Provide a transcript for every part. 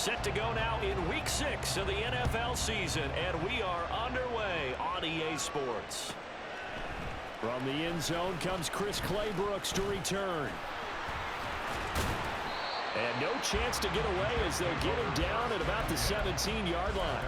Set to go now in Week 6 of the NFL season, and we are underway on EA Sports. From the end zone comes Chris Claybrooks to return. And no chance to get away as they'll get him down at about the 17-yard line.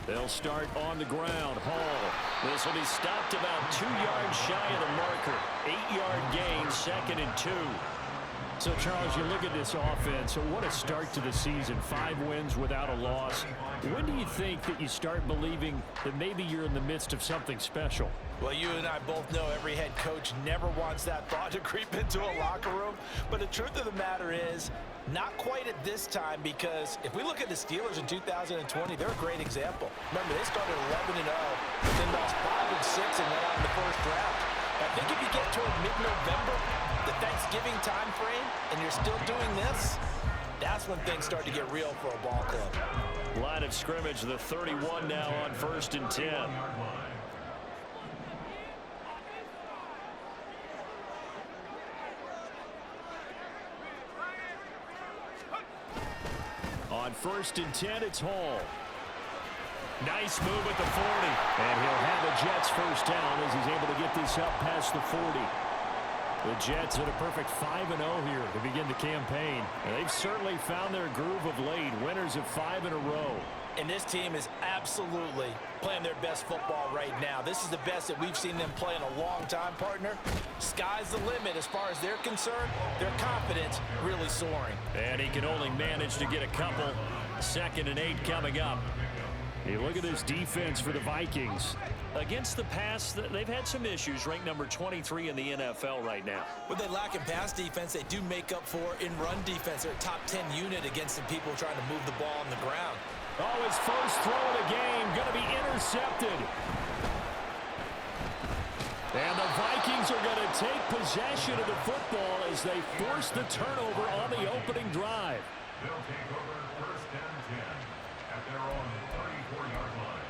They'll start on the ground. Hall. This will be stopped about 2 yards shy of the marker. 8-yard gain, 2nd and 2. So, Charles, you look at this offense. So what a start to the season. 5 wins without a loss. When do you think that you start believing that maybe you're in the midst of something special? Well, you and I both know every head coach never wants that thought to creep into a locker room. But the truth of the matter is, not quite at this time, because if we look at the Steelers in 2020, they're a great example. Remember, they started 11-0, then lost 5-6 and went out in the first round. I think if you get toward mid-November, the Thanksgiving time frame, and you're still doing this, that's when things start to get real for a ball club. Line of scrimmage, the 31 now on 1st and 10. On 1st and 10, it's Hall. Nice move at the 40. And he'll have the Jets first down as he's able to get this up past the 40. The Jets at a perfect 5-0 here to begin the campaign. And they've certainly found their groove of late. Winners of 5 in a row. And this team is absolutely playing their best football right now. This is the best that we've seen them play in a long time, partner. Sky's the limit as far as they're concerned. Their confidence really soaring. And he can only manage to get a couple. 2nd and 8 coming up. You look at this defense for the Vikings. Against the pass, they've had some issues. Ranked number 23 in the NFL right now. What they lack in pass defense, they do make up for in run defense. They're a top 10 unit against the people trying to move the ball on the ground. Oh, his first throw of the game going to be intercepted. And the Vikings are going to take possession of the football as they force the turnover on the opening drive. They'll take over 1st and 10 at their own 34-yard line.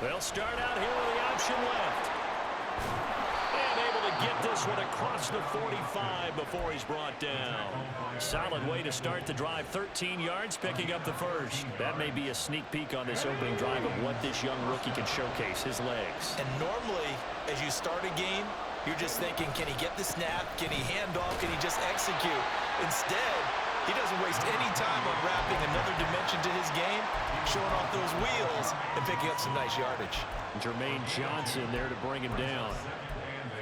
They'll start out here with the option left. And able to get this one across the 45 before he's brought down. Solid way to start the drive. 13 yards, picking up the first. That may be a sneak peek on this opening drive of what this young rookie can showcase, his legs. And normally, as you start a game, you're just thinking, can he get the snap? Can he hand off? Can he just execute? Instead, he doesn't waste any time on wrapping another dimension to his game, showing off those wheels, and picking up some nice yardage. Jermaine Johnson there to bring him down.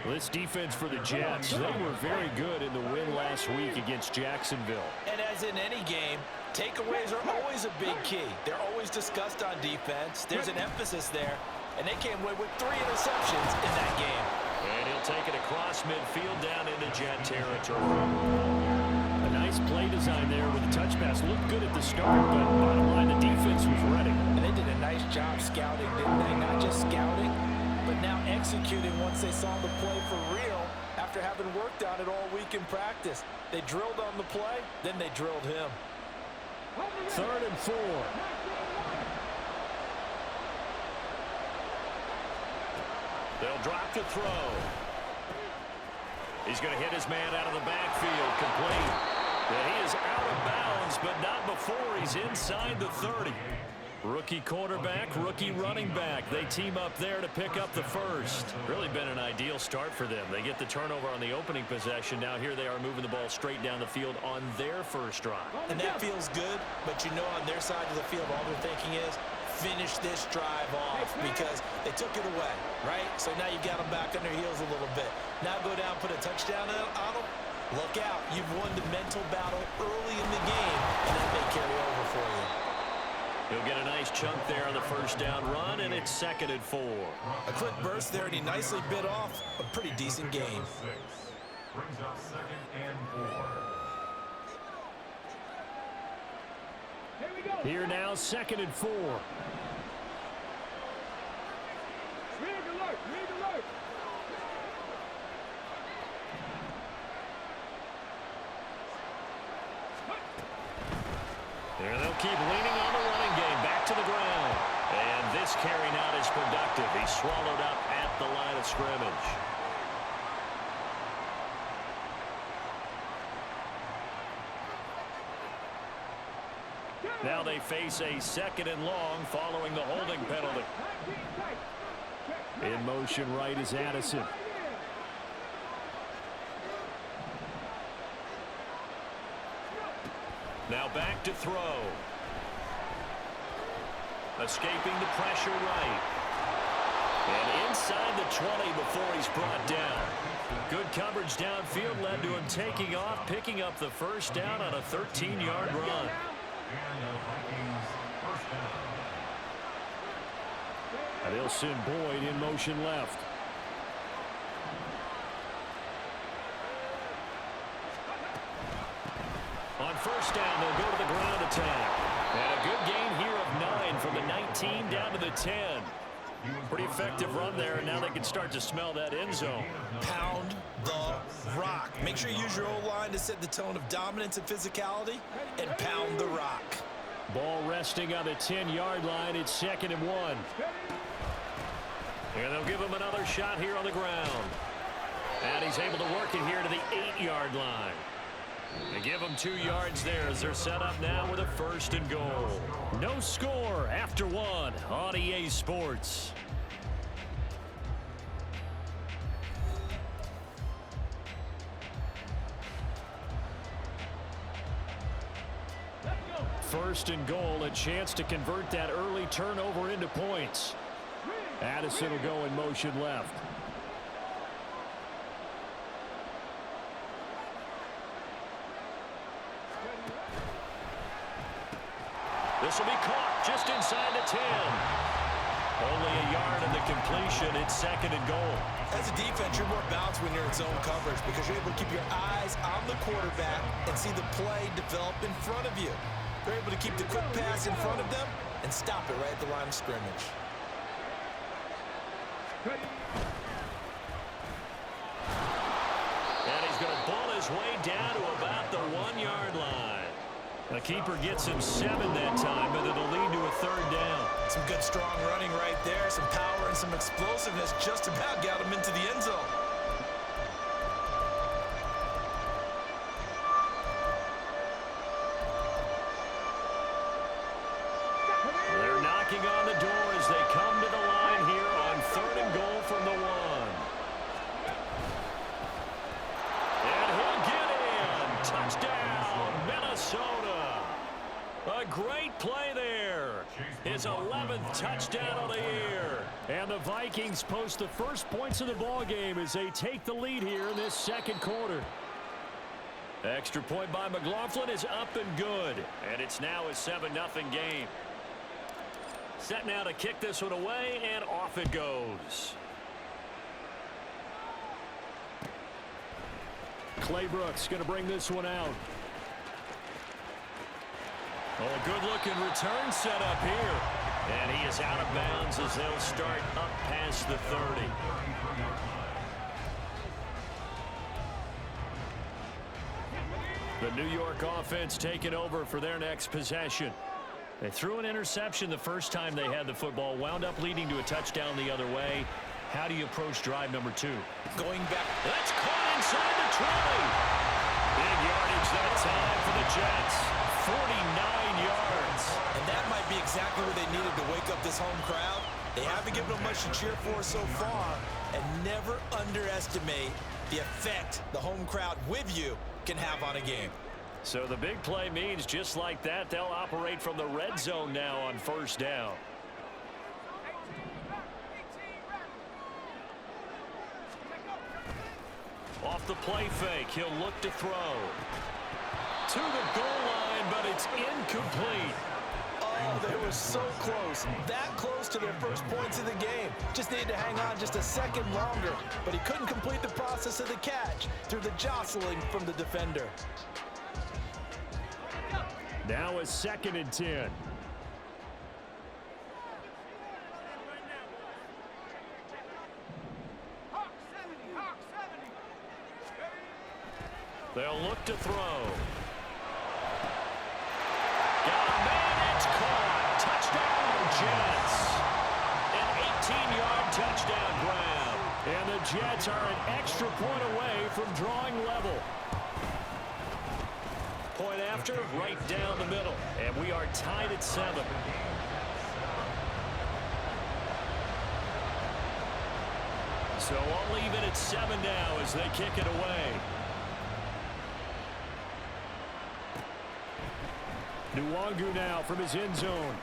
This defense for the Jets, they were very good in the win last week against Jacksonville. And as in any game, takeaways are always a big key. They're always discussed on defense. There's an emphasis there, and they came away with 3 interceptions in that game. And he'll take it across midfield down into Jet territory. A nice play design there with the touch pass. Looked good at the start, but bottom line, the defense was ready. And they did a nice job scouting, didn't they? Not just scouting, but now executing once they saw the play for real after having worked on it all week in practice. They drilled on the play, then they drilled him. 3rd and 4. They'll drop the throw. He's going to hit his man out of the backfield, complete. And he is out of bounds, but not before he's inside the 30. Rookie quarterback, rookie running back. They team up there to pick up the first. Really been an ideal start for them. They get the turnover on the opening possession. Now here they are moving the ball straight down the field on their first drive. And that feels good, but you know on their side of the field all they're thinking is finish this drive off because they took it away, right? So now you got them back on their heels a little bit. Now go down, put a touchdown on them. Look out. You've won the mental battle early in the game, and that may carry over for you. He'll get a nice chunk there on the first down run, and it's 2nd and 4. A quick burst there, and he nicely bit off a pretty decent gain. Brings up 2nd and 4. Here now, 2nd and 4. And they'll keep leaning on the running game. Back to the ground. And this carry not as productive. He's swallowed up at the line of scrimmage. Now they face a 2nd and long following the holding penalty. In motion right is Addison. Now back to throw. Escaping the pressure right. And inside the 20 before he's brought down. Good coverage downfield led to him taking off, picking up the first down on a 13-yard run. And the Vikings first down. And they'll send Boyd in motion left. On first down, they'll go to the ground attack. And a good gain here of 9 from the 19 down to the 10. Pretty effective run there, and now they can start to smell that end zone. Pound the rock. Make sure you use your O-line to set the tone of dominance and physicality, and pound the rock. Ball resting on the 10-yard line. It's 2nd and 1. And they'll give him another shot here on the ground. And he's able to work it here to the 8-yard line. They give him 2 yards there as they're set up now with a 1st and goal. No score after 1 on EA Sports. First and goal, a chance to convert that early turnover into points. Addison will go in motion left. This will be caught just inside the 10. Only a yard in the completion. It's 2nd and goal. As a defense, you're more balanced when you're in zone coverage because you're able to keep your eyes on the quarterback and see the play develop in front of you. They're able to keep the quick pass in front of them and stop it right at the line of scrimmage. And he's going to bull his way down to about the 1-yard line. The keeper gets him 7 that time, but it'll lead to a 3rd down. Some good, strong running right there. Some power and some explosiveness just about got him into the end zone. They're knocking on the door as they come to the line here on 3rd and goal from the 1. And he'll get in. Touchdown, Minnesota. A great play there. His 11th touchdown of the year. And the Vikings post the first points of the ball game as they take the lead here in this 2nd quarter. Extra point by McLaughlin is up and good. And it's now a 7-0 game. Set now to kick this one away, and off it goes. Clay Brooks going to bring this one out. Oh, a good-looking return set up here. And he is out of bounds as they'll start up past the 30. The New York offense taking over for their next possession. They threw an interception the first time they had the football, wound up leading to a touchdown the other way. How do you approach drive number 2? Going back. That's caught inside the 20. Big yardage that time for the Jets. 49 yards. And that might be exactly what they needed to wake up this home crowd. They haven't given them much to cheer for so far. And never underestimate the effect the home crowd with you can have on a game. So the big play means just like that, they'll operate from the red zone now on 1st down. Off off the play fake. He'll look to throw. To the goal line, but it's incomplete. Oh, they were so close. That close to their first points of the game. Just needed to hang on just a second longer. But he couldn't complete the process of the catch through the jostling from the defender. Now a 2nd and 10. They'll look to throw. Got a man, it's caught. Touchdown, Jets. An 18-yard touchdown grab. And the Jets are an extra point away from drawing level. Point after, right down the middle. And we are tied at 7. So I'll leave it at 7 now as they kick it away. Nwangu now from his end zone.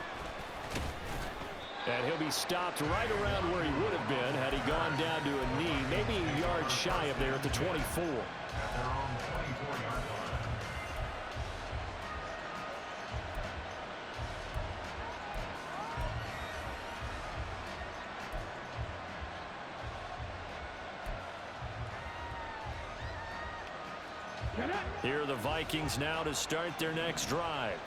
And he'll be stopped right around where he would have been had he gone down to a knee, maybe a yard shy of there at the 24. Here are the Vikings now to start their next drive.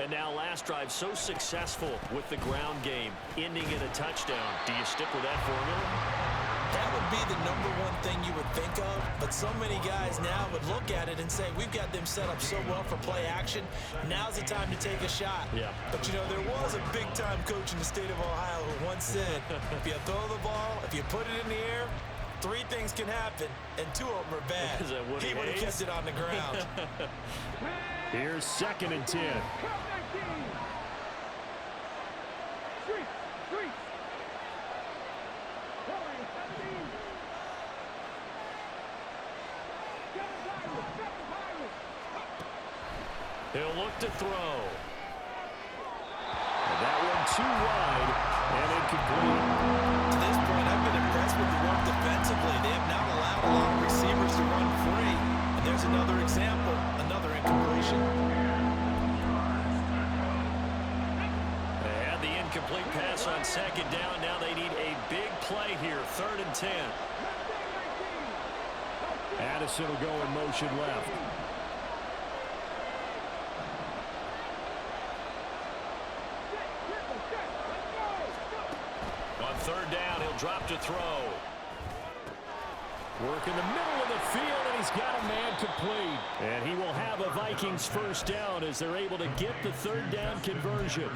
And now last drive so successful with the ground game, ending in a touchdown. Do you stick with that formula? That would be the #1 thing you would think of, but so many guys now would look at it and say, we've got them set up so well for play action. Now's the time to take a shot. Yeah. But, you know, there was a big-time coach in the state of Ohio who once said, if you throw the ball, if you put it in the air, 3 things can happen, and 2 of them are bad. He would have kept it on the ground. Here's 2nd and 10. He'll look to throw. And that one too wide and incomplete. To this point, I've been impressed with the work defensively. They have not allowed a lot of receivers to run free. And there's another example, another incompletion. They had the incomplete pass on 2nd down. Now they need a big play here, 3rd and 10. Addison will go in motion left. On 3rd down, he'll drop to throw. Work in the middle of the field, and he's got a man complete. And he will have a Vikings 1st down as they're able to get the 3rd down conversion.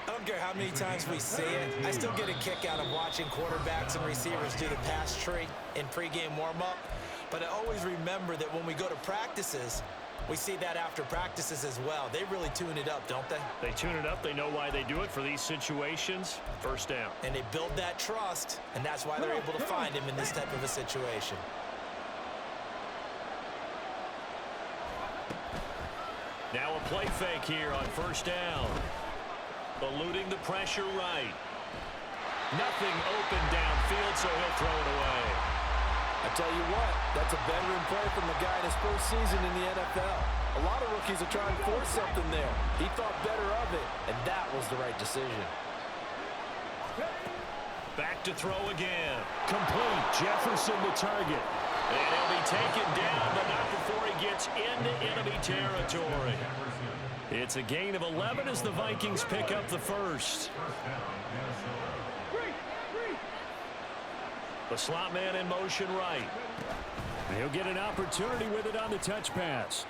I don't care how many times we see it. I still get a kick out of watching quarterbacks and receivers do the pass tree in pregame warm-up. But I always remember that when we go to practices, we see that after practices as well. They really tune it up, don't they? They tune it up. They know why they do it for these situations. 1st down. And they build that trust, and that's why they're able to find him in this type of a situation. Now a play fake here on 1st down. Eluding the pressure right. Nothing open downfield, so he'll throw it away. I tell you what, that's a veteran play from the guy in his first season in the NFL. A lot of rookies are trying to force something there. He thought better of it, and that was the right decision. Back to throw again. Complete. Jefferson the target. And he'll be taken down, but not before he gets into enemy territory. It's a gain of 11 as the Vikings pick up the 1st. The slot man in motion right. He'll get an opportunity with it on the touch pass.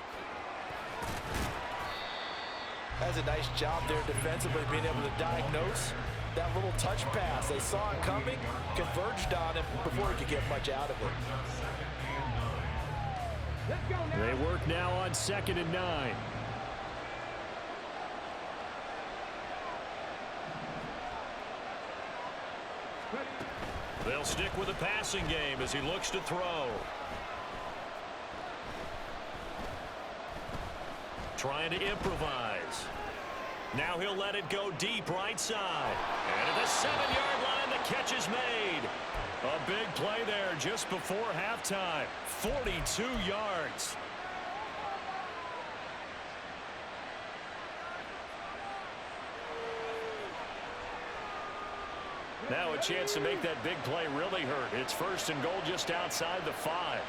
That's a nice job there defensively, being able to diagnose that little touch pass. They saw it coming, converged on him before he could get much out of it. They work now on 2nd and 9. They'll stick with the passing game as he looks to throw. Trying to improvise. Now he'll let it go deep right side. And at the 7-yard line, the catch is made. A big play there just before halftime. 42 yards. Now a chance to make that big play really hurt. It's 1st and goal just outside the 5.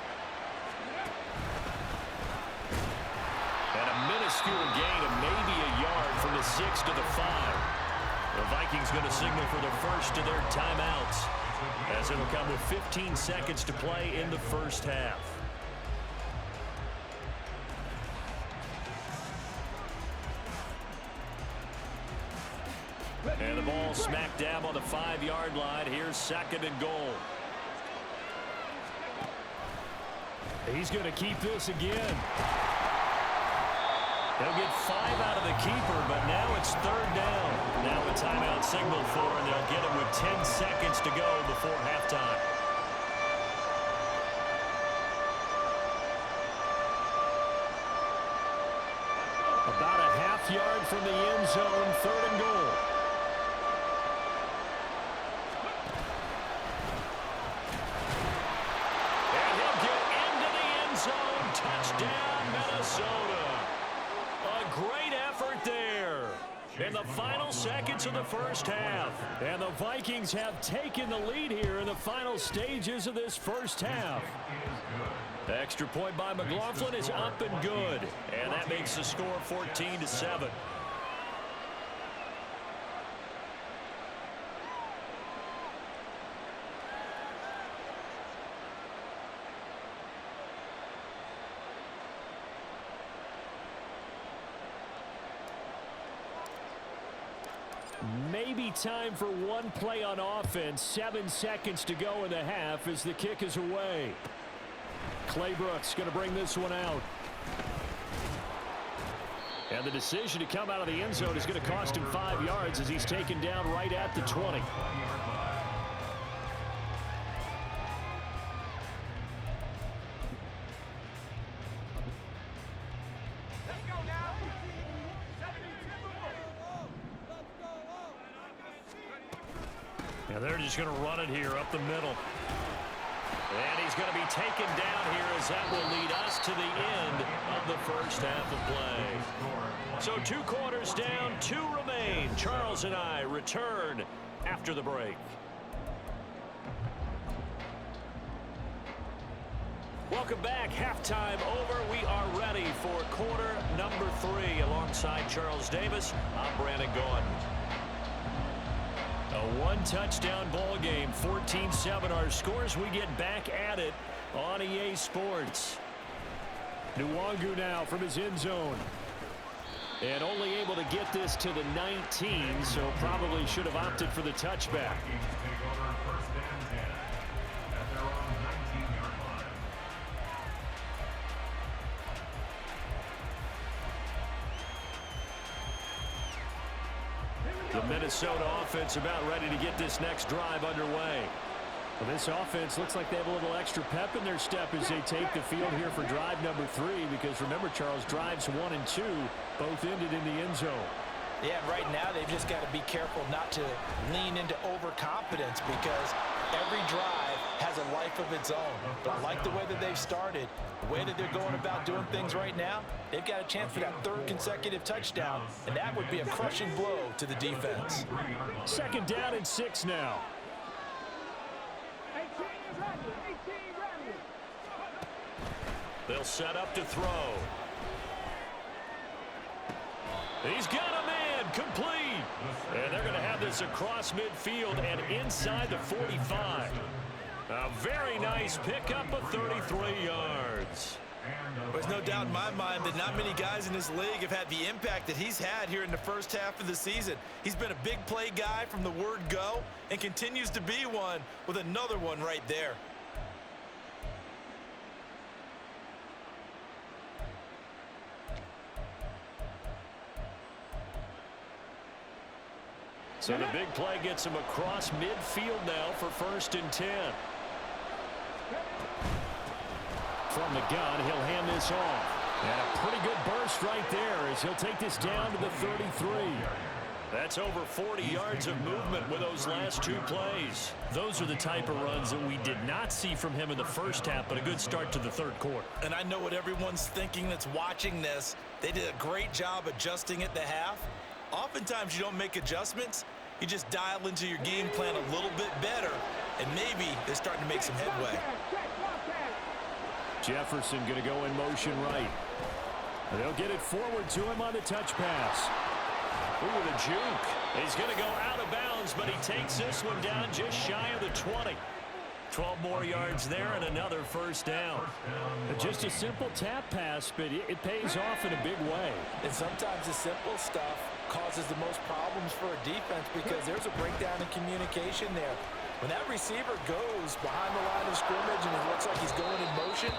And a minuscule gain of maybe a yard from the 6 to the 5. The Vikings going to signal for the first of their timeouts, as it'll come with 15 seconds to play in the first half. And the ball smack dab on the 5-yard line. Here's 2nd and goal. He's going to keep this again. They'll get 5 out of the keeper, but now it's 3rd down. Now a timeout signal for, and they'll get him with 10 seconds to go before halftime. About a half-yard from the end zone, 3rd and goal. And he'll get into the end zone. Touchdown, Minnesota. A great effort there in the final seconds of the first half. And the Vikings have taken the lead here in the final stages of this first half. The extra point by McLaughlin is up and good. And that makes the score 14-7. Maybe time for one play on offense. 7 seconds to go in the half as the kick is away. Claybrooks going to bring this one out. And the decision to come out of the end zone is going to cost him 5 yards as he's taken down right at the 20. And they're just going to run it here up the middle. And he's going to be taken down here as that will lead us to the end of the first half of play. So 2 quarters down, 2 remain. Charles and I return after the break. Welcome back. Halftime over. We are ready for quarter number 3. Alongside Charles Davis, I'm Brandon Gaudin. A 1-touchdown ball game, 14-7 our scores. We get back at it on EA Sports. Nwangu now from his end zone. And only able to get this to the 19, so probably should have opted for the touchback. The Minnesota offense about ready to get this next drive underway. Well, this offense looks like they have a little extra pep in their step as they take the field here for drive number 3, because remember, Charles, drives 1 and 2 both ended in the end zone. Yeah, and right now they've just got to be careful not to lean into overconfidence, because every drive has a life of its own. But I like the way that they've started, the way that they're going about doing things right now. They've got a chance for that 3rd consecutive touchdown, and that would be a crushing blow to the defense. 2nd down and 6 now. They'll set up to throw. He's got a man, complete. And they're going to have this across midfield and inside the 45. A very nice pickup of 33 yards. There's no doubt in my mind that not many guys in this league have had the impact that he's had here in the first half of the season. He's been a big play guy from the word go and continues to be one with another one right there. So the big play gets him across midfield now for 1st and 10. From the gun, he'll hand this off. And a pretty good burst right there as he'll take this down to the 33. That's over 40 yards of movement with those last 2 plays. Those are the type of runs that we did not see from him in the first half, but a good start to the third quarter. And I know what everyone's thinking that's watching this. They did a great job adjusting at the half. Oftentimes you don't make adjustments. You just dial into your game plan a little bit better, and maybe they're starting to make some headway. Jefferson going to go in motion right. They'll get it forward to him on the touch pass. Ooh, the juke. He's going to go out of bounds, but he takes this one down just shy of the 20. 12 more yards there and another first down. Just a simple tap pass, but it pays off in a big way. And sometimes the simple stuff causes the most problems for a defense because there's a breakdown in communication there. When that receiver goes behind the line of scrimmage and it looks like he's going in motion,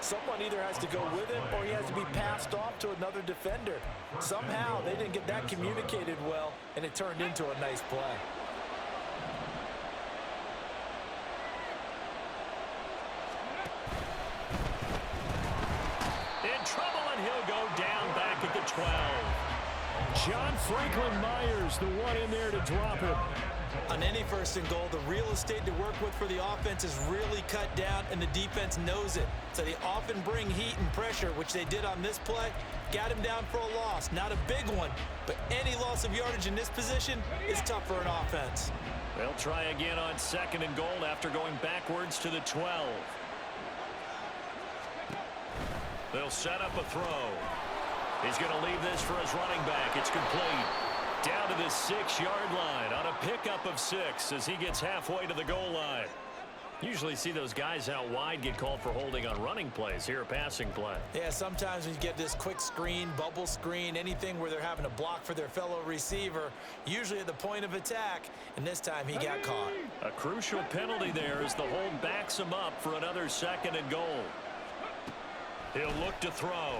someone either has to go with him or he has to be passed off to another defender. Somehow they didn't get that communicated well, and it turned into a nice play. In trouble, and he'll go down back at the 12. John Franklin Myers, the one in there to drop him. On any first and goal, the real estate to work with for the offense is really cut down, and the defense knows it. So they often bring heat and pressure, which they did on this play. Got him down for a loss. Not a big one, but any loss of yardage in this position is tough for an offense. They'll try again on second and goal after going backwards to the 12. They'll set up a throw. He's going to leave this for his running back. It's complete. Down to the 6-yard line on a pickup of 6 as he gets halfway to the goal line. Usually see those guys out wide get called for holding on running plays. Here, a passing play. Yeah, sometimes when you get this quick screen, bubble screen, anything where they're having to block for their fellow receiver, usually at the point of attack, and this time he got caught. A crucial penalty there as the hold backs him up for another second and goal. He'll look to throw.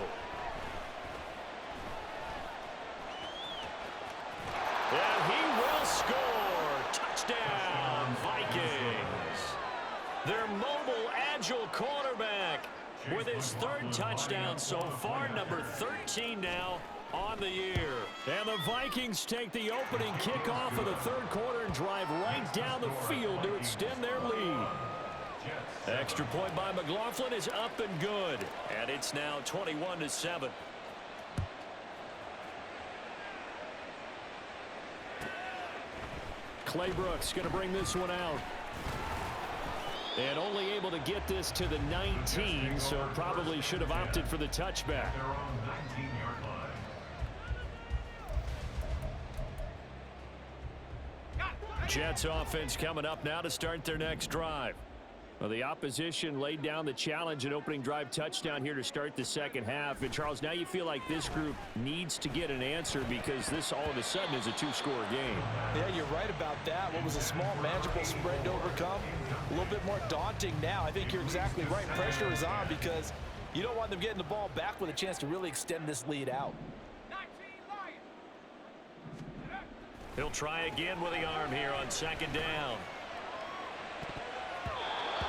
And he will score. Touchdown, Vikings. Their mobile, agile quarterback with his 3rd touchdown so far, number 13 now on the year. And the Vikings take the opening kickoff of the third quarter and drive right down the field to extend their lead. Extra point by McLaughlin is up and good, and it's now 21-7. Claybrooks going to bring this one out. And only able to get this to the 19, so probably should have opted for the touchback. Jets offense coming up now to start their next drive. Well, the opposition laid down the challenge and opening drive touchdown here to start the second half. And, Charles, now you feel like this group needs to get an answer because this all of a sudden is a 2-score game. Yeah, you're right about that. What was a small, manageable spread to overcome, a little bit more daunting now. I think you're exactly right. Pressure is on because you don't want them getting the ball back with a chance to really extend this lead out. He'll try again with the arm here on second down.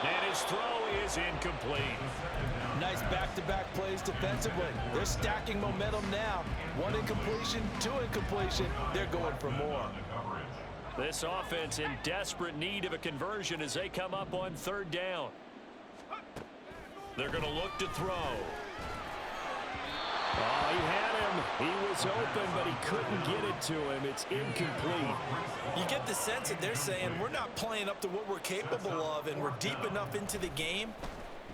And his throw is incomplete. Nice back-to-back plays defensively. They're stacking momentum now. 1 incompletion, 2 incompletion. They're going for more. This offense in desperate need of a conversion as they come up on 3rd down. They're going to look to throw. Oh, he had him. He was open, but he couldn't get it to him. It's incomplete. You get the sense that they're saying we're not playing up to what we're capable of, and we're deep enough into the game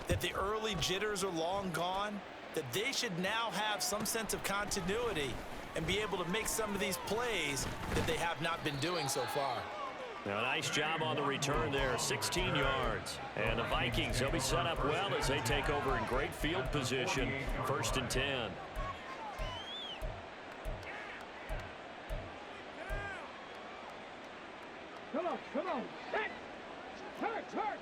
that the early jitters are long gone, that they should now have some sense of continuity and be able to make some of these plays that they have not been doing so far. Now, a nice job on the return there, 16 yards. And the Vikings, they'll be set up well as they take over in great field position, 1st and 10. Come on, set! Hurt! Hurt!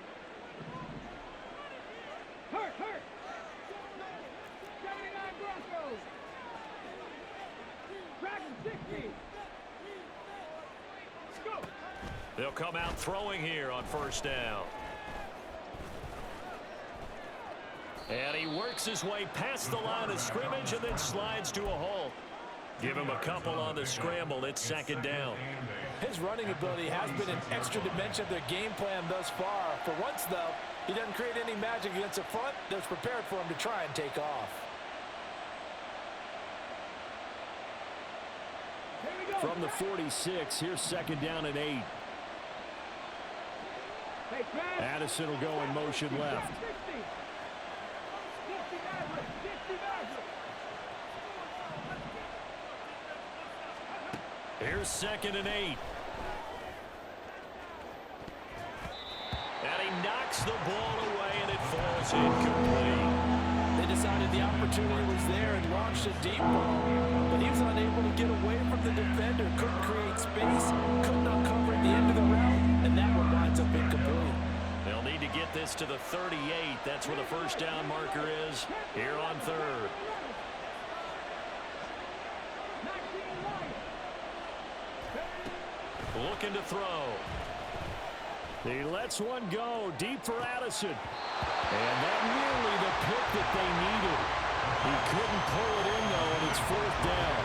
79 Broncos! Dragon 60! Let's go! They'll come out throwing here on 1st down. And he works his way past the line of scrimmage and then slides to a halt. Give him a couple on the scramble. It's second down. His running ability has been an extra dimension of their game plan thus far. For once, though, he doesn't create any magic against the front that's prepared for him to try and take off. From the 46, here's second down and 8. Addison will go in motion left. Here's second and 8. And he knocks the ball away, and it falls incomplete. They decided the opportunity was there and launched a deep ball, but he was unable to get away from the defender, couldn't create space, couldn't uncover at the end of the route, and that one winds up incomplete. They'll need to get this to the 38. That's where the first down marker is here on third. Looking to throw. He lets one go deep for Addison. And that nearly the pick that they needed. He couldn't pull it in, though, and it's fourth down.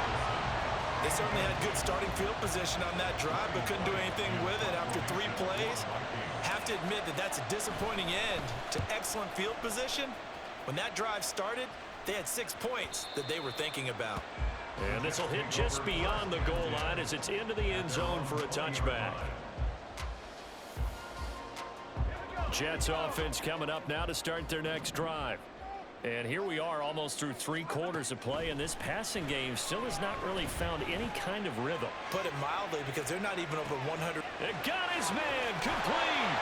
They certainly had good starting field position on that drive, but couldn't do anything with it after 3 plays. Have to admit that that's a disappointing end to excellent field position. When that drive started, they had 6 points that they were thinking about. And this will hit just beyond the goal line as it's into the end zone for a touchback. Jets offense coming up now to start their next drive. And here we are almost through 3 quarters of play, and this passing game still has not really found any kind of rhythm. Put it mildly, because they're not even over 100. It got his man complete.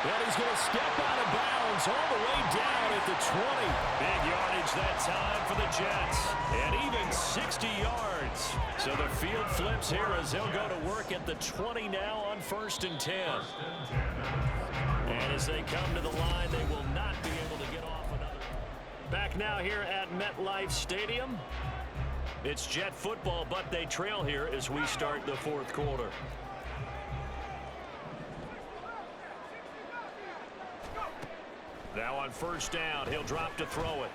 And he's going to step out of bounds all the way down at the 20. Big yardage that time for the Jets. And even 60 yards. So the field flips here as they'll go to work at the 20 now on 1st and 10. And as they come to the line, they will not be able to get off another. Back now here at MetLife Stadium. It's Jet football, but they trail here as we start the 4th quarter. Now on 1st down, he'll drop to throw it.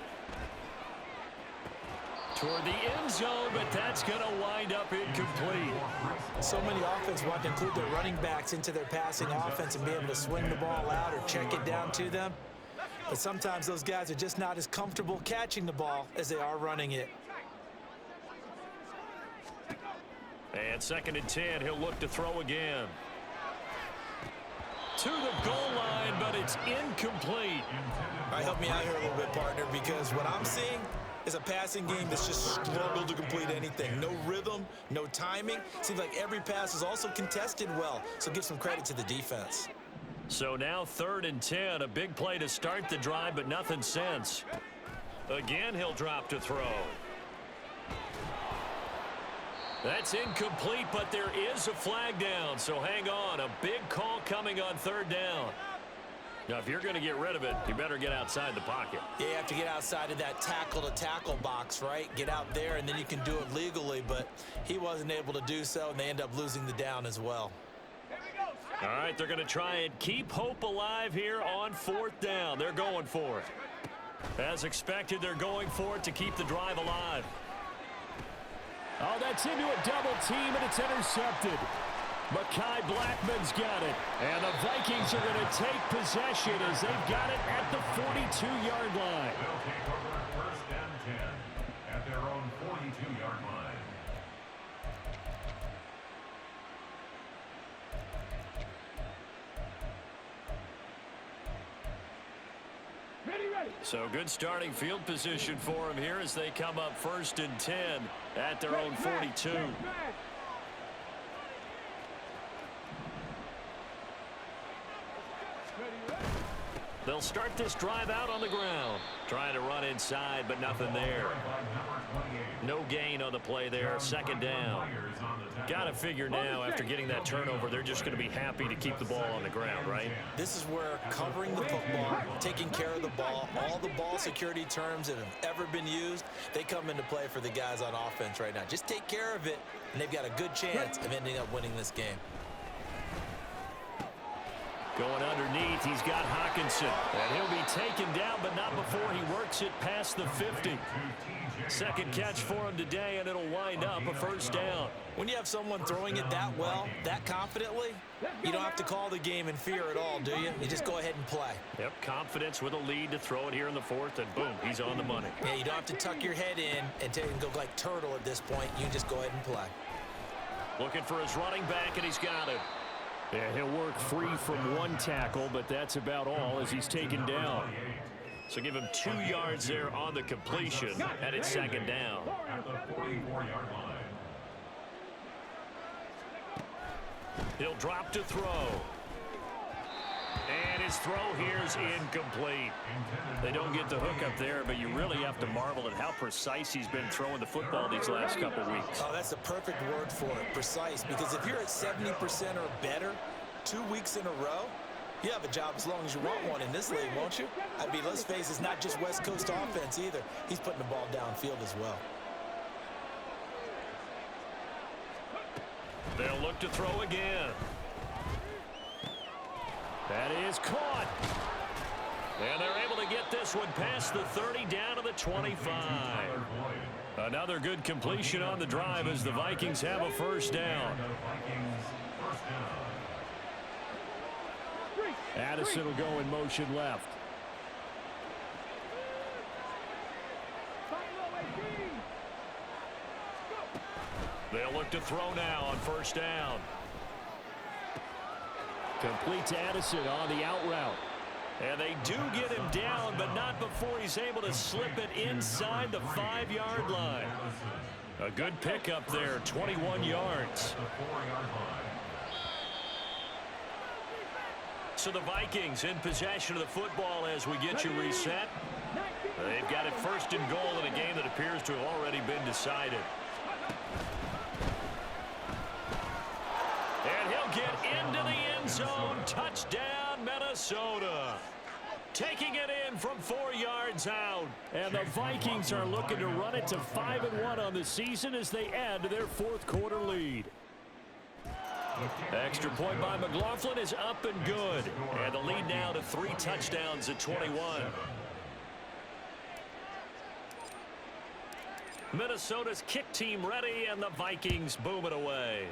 Toward the end zone, but that's going to wind up incomplete. So many offenses want to include their running backs into their passing offense and be able to swing the ball out or check it down to them. But sometimes those guys are just not as comfortable catching the ball as they are running it. And 2nd and 10, he'll look to throw again. To the goal line, but it's incomplete. All right, help me out here a little bit, partner, because what I'm seeing is a passing game that's just struggled to complete anything. No rhythm, no timing. Seems like every pass is also contested well, so give some credit to the defense. So now 3rd and 10, a big play to start the drive, but nothing since. Again, he'll drop to throw. That's incomplete, but there is a flag down, so hang on. A big call coming on 3rd down. Now, if you're going to get rid of it, you better get outside the pocket. Yeah, you have to get outside of that tackle-to-tackle box, right? Get out there, and then you can do it legally, but he wasn't able to do so, and they end up losing the down as well. All right, they're going to try and keep hope alive here on 4th down. They're going for it. As expected, they're going for it to keep the drive alive. Oh, that's into a double team, and it's intercepted. Mekhi Blackman's got it. And the Vikings are going to take possession as they've got it at the 42-yard line. They'll take over 1st and 10 at their own 42-yard line. So good starting field position for them here as they come up 1st and 10 at their own 42. They'll start this drive out on the ground. Trying to run inside, but nothing there. No gain on the play there. 2nd down. Got to figure now, after getting that turnover, they're just going to be happy to keep the ball on the ground, right? This is where covering the football, taking care of the ball, all the ball security terms that have ever been used, they come into play for the guys on offense right now. Just take care of it, and they've got a good chance of ending up winning this game. Going underneath, he's got Hawkinson. And he'll be taken down, but not before he works it past the 50. Second catch for him today, and it'll wind up a first down. When you have someone throwing it that well, that confidently, you don't have to call the game in fear at all, do you? You just go ahead and play. Yep, confidence with a lead to throw it here in the fourth, and boom, he's on the money. Yeah, you don't have to tuck your head in and go like turtle at this point. You just go ahead and play. Looking for his running back, and he's got him. Yeah, he'll work free from one tackle, but that's about all as he's taken down. So give him 2 yards there on the completion, and it's second down. At the 44-yard line. He'll drop to throw. And his throw here is incomplete. They don't get the hook up there, but you really have to marvel at how precise he's been throwing the football these last couple weeks. Oh, that's the perfect word for it, precise. Because if you're at 70% or better 2 weeks in a row, you have a job as long as you want one in this league, won't you? I mean, let's face it, it's not just West Coast offense either. He's putting the ball downfield as well. They'll look to throw again. That is caught. And they're able to get this one past the 30 down to the 25. Another good completion on the drive as the Vikings have a first down. Addison will go in motion left. They'll look to throw now on first down. Complete to Addison on the out route. And they do get him down, but not before he's able to slip it inside the 5-yard line. A good pickup there, 21 yards. So the Vikings in possession of the football as we get you reset. They've got it first and goal in a game that appears to have already been decided. And he'll get into the end zone. Touchdown, Minnesota. Taking it in from 4 yards out. And the Vikings are looking to run it to 5-1 on the season as they add to their fourth quarter lead. Extra point by McLaughlin is up and good. And the lead now to 3 touchdowns at 21. Minnesota's kick team ready, and the Vikings boom it away.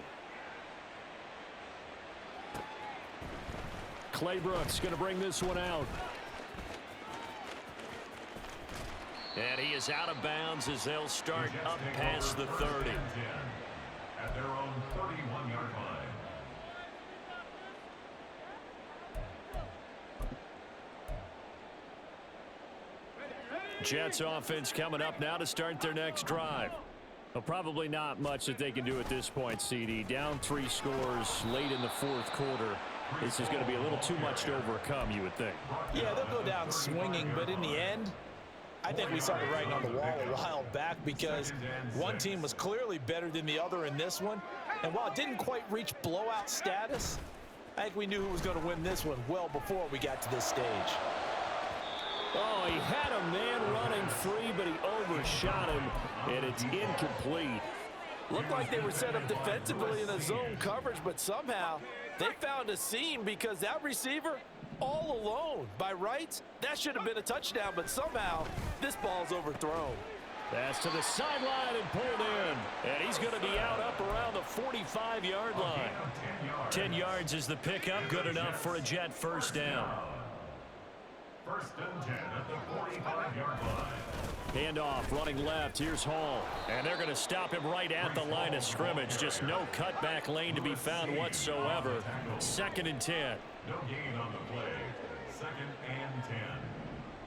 Claybrooks going to bring this one out. And he is out of bounds as they'll start up past the 30. At their own 31-yard line. Jets offense coming up now to start their next drive. Well, probably not much that they can do at this point, CD. Down 3 scores late in the fourth quarter. This is going to be a little too much to overcome, you would think. Yeah, they'll go down swinging, but in the end, I think we saw the writing on the wall a while back because one team was clearly better than the other in this one. And while it didn't quite reach blowout status, I think we knew who was going to win this one well before we got to this stage. Oh, he had a man running free, but he overshot him, and it's incomplete. Looked like they were set up defensively in a zone coverage, but somehow they found a seam because that receiver all alone. By rights, that should have been a touchdown, but somehow this ball's overthrown. That's to the sideline and pulled in. And he's going to be out up around the 45-yard line. 10 yards is the pickup, good enough for a Jet first down. First and 10 at the 45-yard line. Handoff, running left. Here's Hall. And they're going to stop him right at the line of scrimmage. Just no cutback lane to be found whatsoever. Second and 10. No gain on the play. Second and 10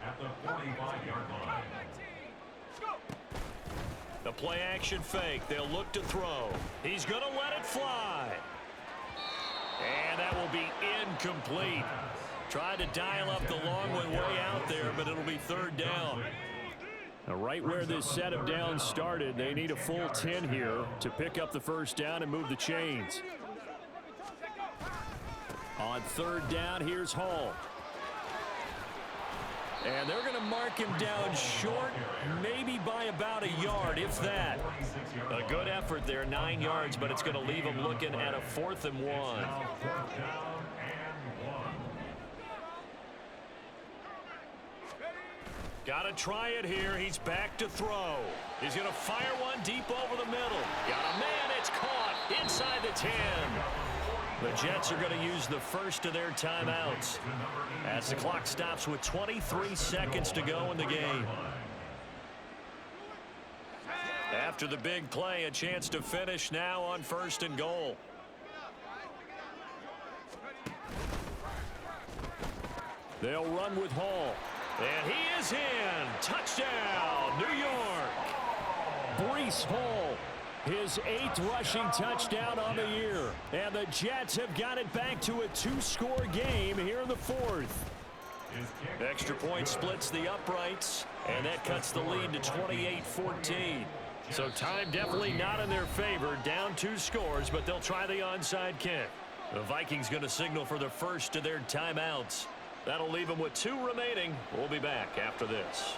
at the 45-yard line. The play action fake. They'll look to throw. He's going to let it fly. And that will be incomplete. Tried to dial up the long one way out there, but it'll be third down. Now, right where this set of downs started, they need a full 10 here to pick up the first down and move the chains. On third down, here's Hall. And they're going to mark him down short, maybe by about a yard, if that. A good effort there, 9 yards, but it's going to leave him looking at a 4th and 1. Got to try it here. He's back to throw. He's going to fire one deep over the middle. Got a man. It's caught inside the 10. The Jets are going to use the first of their timeouts as the clock stops with 23 seconds to go in the game. After the big play, a chance to finish now on 1st and goal. They'll run with Hall. And he is in. Touchdown, New York. Breece Hall, his 8th rushing touchdown on the year. And the Jets have got it back to a 2-score game here in the 4th. Extra point splits the uprights, and that cuts the lead to 28-14. So time definitely not in their favor. Down 2 scores, but they'll try the onside kick. The Vikings going to signal for the first of their timeouts. That'll leave them with 2 remaining. We'll be back after this.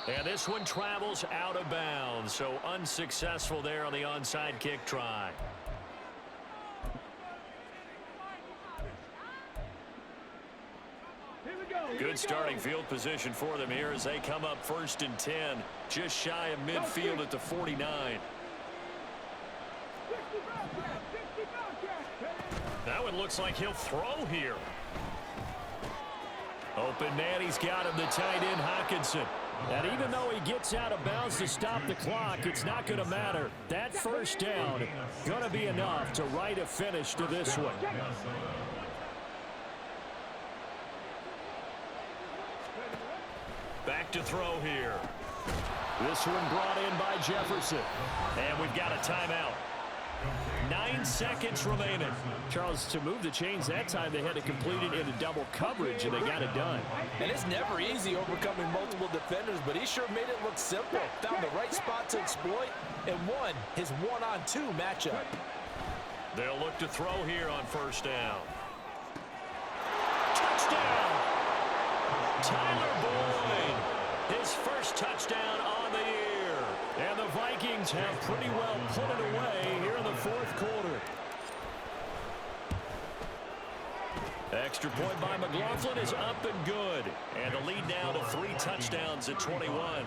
And this one travels out of bounds, so unsuccessful there on the onside kick try. Good starting field position for them here as they come up 1st and 10, just shy of midfield at the 49. Now it looks like he'll throw here. Open man, he's got him, the tight end Hockenson. And even though he gets out of bounds to stop the clock, it's not going to matter. That first down going to be enough to write a finish to this one. Back to throw here. This one brought in by Jefferson. And we've got a timeout. 9 seconds remaining. Charles, to move the chains that time, they had to complete it into double coverage, and they got it done. And it's never easy overcoming multiple defenders, but he sure made it look simple. Found the right spot to exploit and won his 1-on-2 matchup. They'll look to throw here on 1st down. Touchdown! Tyler Boyd, his first touchdown on the year. And the Vikings have pretty well put it away here in the 4th quarter. Extra point by McLaughlin is up and good. And the lead now to 3 touchdowns at 21.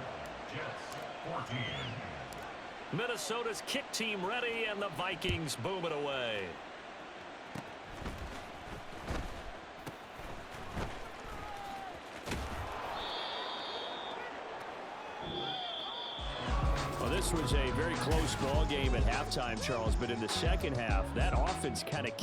Minnesota's kick team ready, and the Vikings boom it away. Well, this was a very close ball game at halftime, Charles, but in the second half, that offense kind of